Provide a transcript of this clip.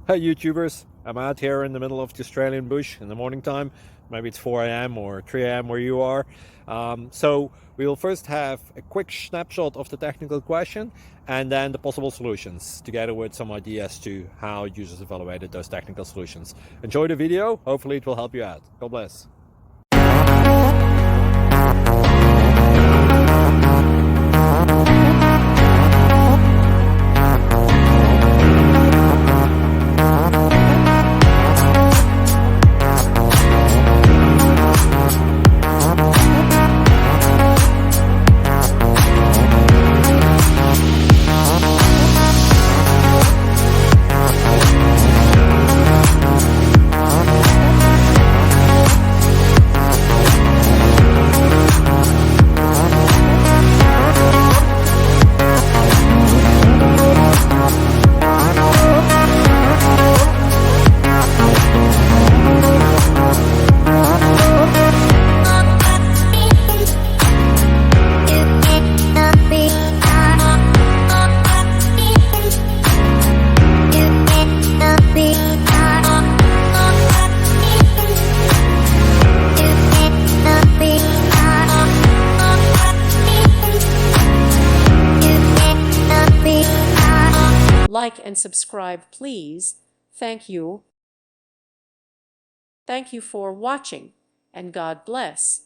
Hey YouTubers, I'm out here in the middle of the Australian bush in the morning time. Maybe it's 4 a.m. or 3 a.m. where you are. So we'll first have a quick snapshot of the technical question and then the possible solutions, together with some ideas to how users evaluated those technical solutions. Enjoy the video, hopefully it will help you out. God bless. Like and subscribe, please. Thank you. Thank you for watching, and God bless.